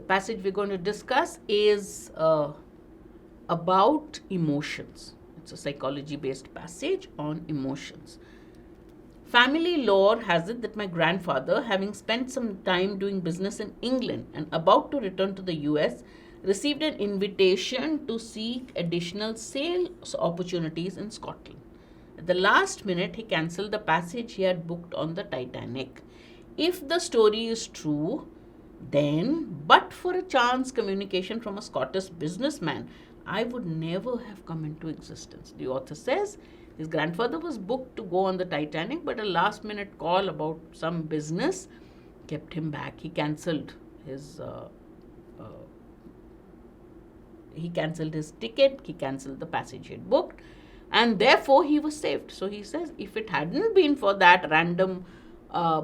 passage we're going to discuss is about emotions. It's a psychology-based passage on emotions. Family lore has it that my grandfather, having spent some time doing business in England and about to return to the US, received an invitation to seek additional sales opportunities in Scotland. At the last minute, he cancelled the passage he had booked on the Titanic. If the story is true, then, but for a chance communication from a Scottish businessman, I would never have come into existence. The author says his grandfather was booked to go on the Titanic, but a last minute call about some business kept him back. He cancelled his ticket, he cancelled the passage he had booked, and therefore he was saved. So he says, if it hadn't been for that random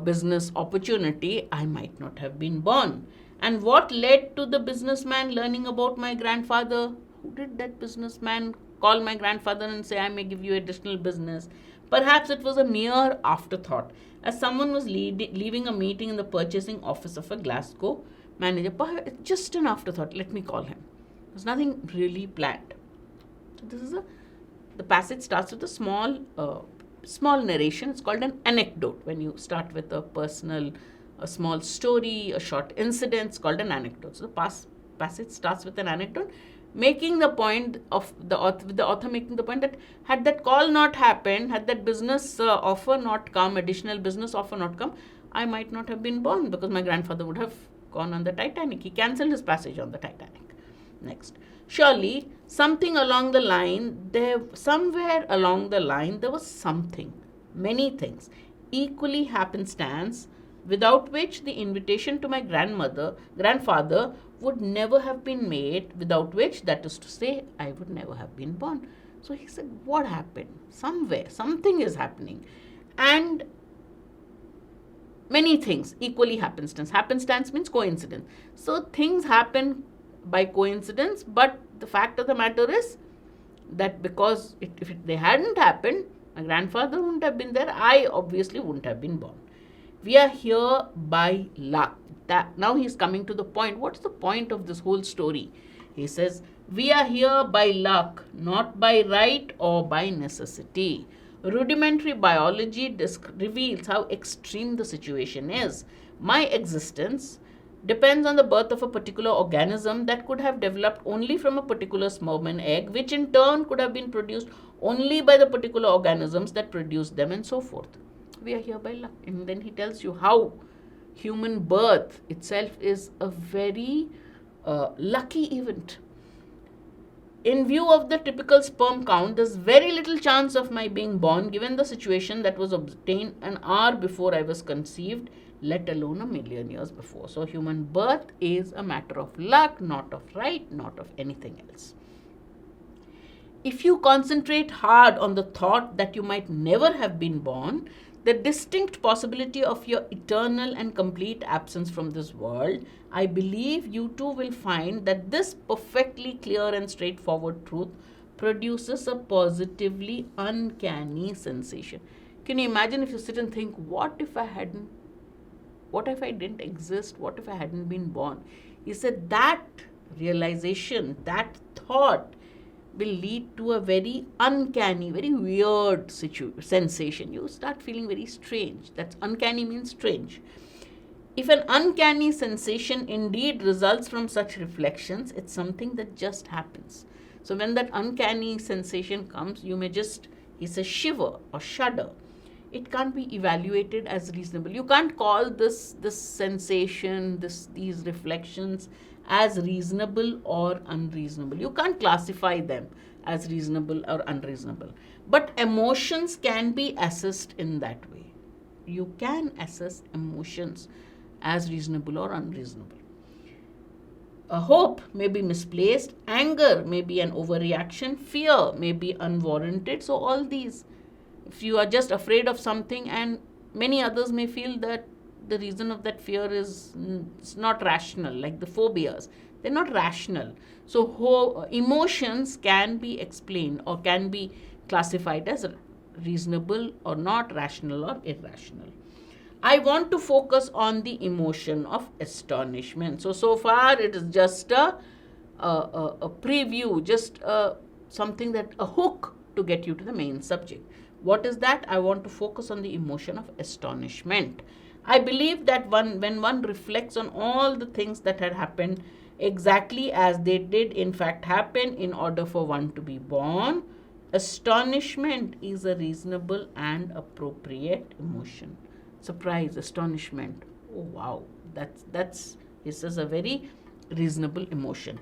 business opportunity, I might not have been born. And what led to the businessman learning about my grandfather? Who did that businessman call my grandfather and say, I may give you additional business? Perhaps it was a mere afterthought, as someone was leaving a meeting in the purchasing office of a Glasgow manager. It's just an afterthought, let me call him. There's nothing really planned. So this is the passage starts with a small narration. It's called an anecdote. When you start with a small story, a short incident, it's called an anecdote. So the passage starts with an anecdote, making the point of the author making the point that had that call not happened, had that business offer not come, additional business offer not come, I might not have been born, because my grandfather would have gone on the Titanic. He cancelled his passage on the Titanic. Next. Surely, somewhere along the line, there was something, many things, equally happenstance, without which the invitation to my grandfather would never have been made, without which, that is to say, I would never have been born. So he said, what happened? Somewhere, something is happening. And many things, equally happenstance. Happenstance means coincidence. So things happen by coincidence, but the fact of the matter is that because if they hadn't happened, my grandfather wouldn't have been there, I obviously wouldn't have been born. We are here by luck. Now he's coming to the point. What's the point of this whole story? He says, we are here by luck, not by right or by necessity. Rudimentary biology reveals how extreme the situation is. My existence depends on the birth of a particular organism that could have developed only from a particular sperm and egg, which in turn could have been produced only by the particular organisms that produced them, and so forth. We are here by luck. And then he tells you how human birth itself is a very lucky event. In view of the typical sperm count, there's very little chance of my being born, given the situation that was obtained an hour before I was conceived, let alone a million years before. So human birth is a matter of luck, not of right, not of anything else. If you concentrate hard on the thought that you might never have been born, the distinct possibility of your eternal and complete absence from this world, I believe you too will find that this perfectly clear and straightforward truth produces a positively uncanny sensation. Can you imagine if you sit and think, what if I didn't exist? What if I hadn't been born? He said that realization, that thought will lead to a very uncanny, very weird sensation. You start feeling very strange. That's uncanny means strange. If an uncanny sensation indeed results from such reflections, it's something that just happens. So when that uncanny sensation comes, you may just, he says, shiver or shudder. It can't be evaluated as reasonable. You can't call this sensation, these reflections as reasonable or unreasonable. You can't classify them as reasonable or unreasonable. But emotions can be assessed in that way. You can assess emotions as reasonable or unreasonable. A hope may be misplaced, anger may be an overreaction, fear may be unwarranted. So all these, if you are just afraid of something, and many others may feel that the reason of that fear is not rational, like the phobias. They're not rational. So emotions can be explained or can be classified as reasonable or not, rational or irrational. I want to focus on the emotion of astonishment. So far it is just a preview, just something that, a hook to get you to the main subject. What is that? I want to focus on the emotion of astonishment. I believe that when one reflects on all the things that had happened exactly as they did in fact happen in order for one to be born, astonishment is a reasonable and appropriate emotion. Surprise, astonishment. Oh wow, this is a very reasonable emotion.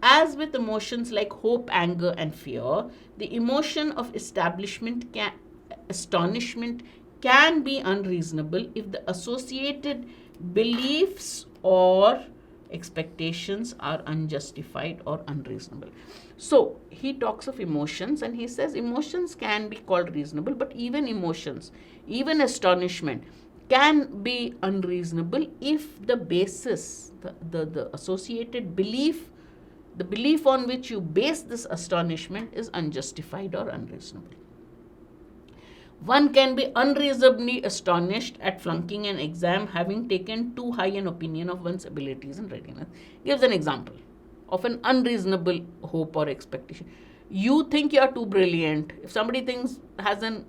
As with emotions like hope, anger, and fear, the emotion of astonishment can be unreasonable if the associated beliefs or expectations are unjustified or unreasonable. So he talks of emotions and he says emotions can be called reasonable, but even emotions, even astonishment, can be unreasonable if the basis, the associated belief, the belief on which you base this astonishment is unjustified or unreasonable. One can be unreasonably astonished at flunking an exam having taken too high an opinion of one's abilities and readiness. Gives an example of an unreasonable hope or expectation. You think you are too brilliant. If somebody has an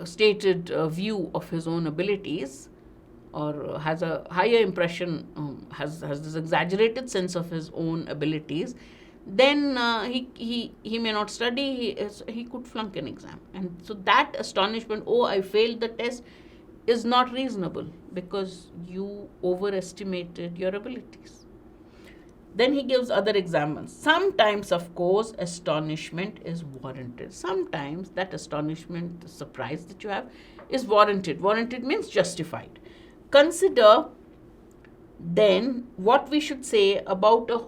stated view of his own abilities, or has a higher impression, has this exaggerated sense of his own abilities, then he may not study, he could flunk an exam. And so that astonishment, oh, I failed the test, is not reasonable because you overestimated your abilities. Then he gives other examples. Sometimes, of course, astonishment is warranted. Sometimes that astonishment, the surprise that you have, is warranted. Warranted means justified. Consider then what we should say about a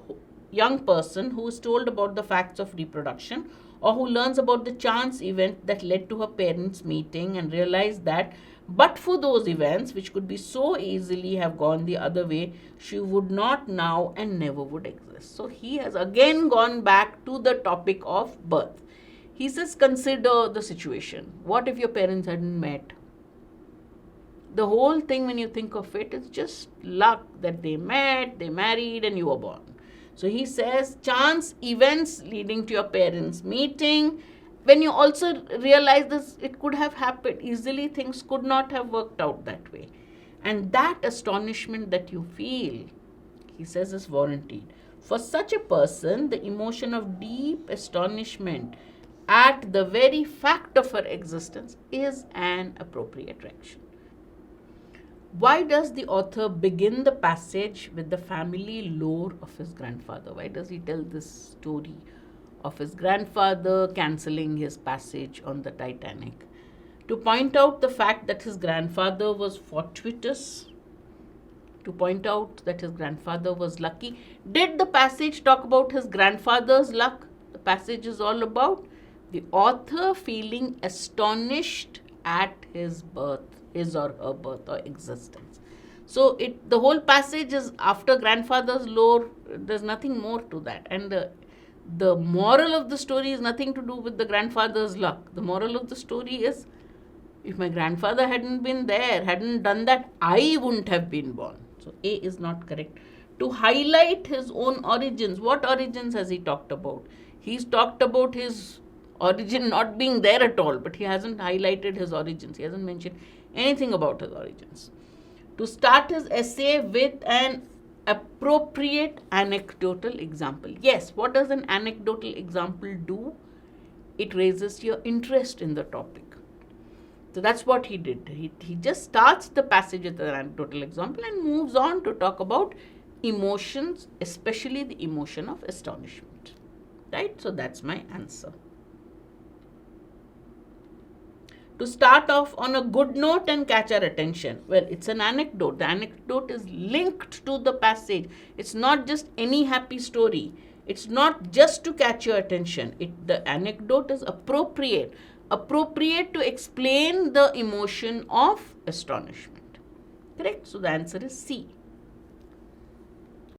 young person who is told about the facts of reproduction, or who learns about the chance event that led to her parents' meeting and realized that but for those events, which could be so easily have gone the other way, she would not now and never would exist. So he has again gone back to the topic of birth. He says, consider the situation. What if your parents hadn't met? The whole thing, when you think of it, is just luck that they met, they married, and you were born. So he says, chance events leading to your parents' meeting. When you also realize this, it could have happened easily, things could not have worked out that way. And that astonishment that you feel, he says, is warranted. For such a person, the emotion of deep astonishment at the very fact of her existence is an appropriate reaction. Why does the author begin the passage with the family lore of his grandfather? Why does he tell this story of his grandfather cancelling his passage on the Titanic? To point out the fact that his grandfather was fortuitous, to point out that his grandfather was lucky. Did the passage talk about his grandfather's luck? The passage is all about the author feeling astonished at his birth, his or her birth or existence. So the whole passage is after grandfather's lore. There's nothing more to that. And the moral of the story is nothing to do with the grandfather's luck. The moral of the story is, if my grandfather hadn't been there, hadn't done that, I wouldn't have been born. So A is not correct. To highlight his own origins. What origins has he talked about? He's talked about his origin not being there at all, but he hasn't highlighted his origins. He hasn't mentioned anything about his origins. To start his essay with an appropriate anecdotal example. Yes, what does an anecdotal example do? It raises your interest in the topic. So that's what he did. He just starts the passage with an anecdotal example and moves on to talk about emotions, especially the emotion of astonishment. Right? So that's my answer. To start off on a good note and catch our attention. Well, it's an anecdote. The anecdote is linked to the passage. It's not just any happy story. It's not just to catch your attention. The anecdote is appropriate to explain the emotion of astonishment. Correct? So the answer is C.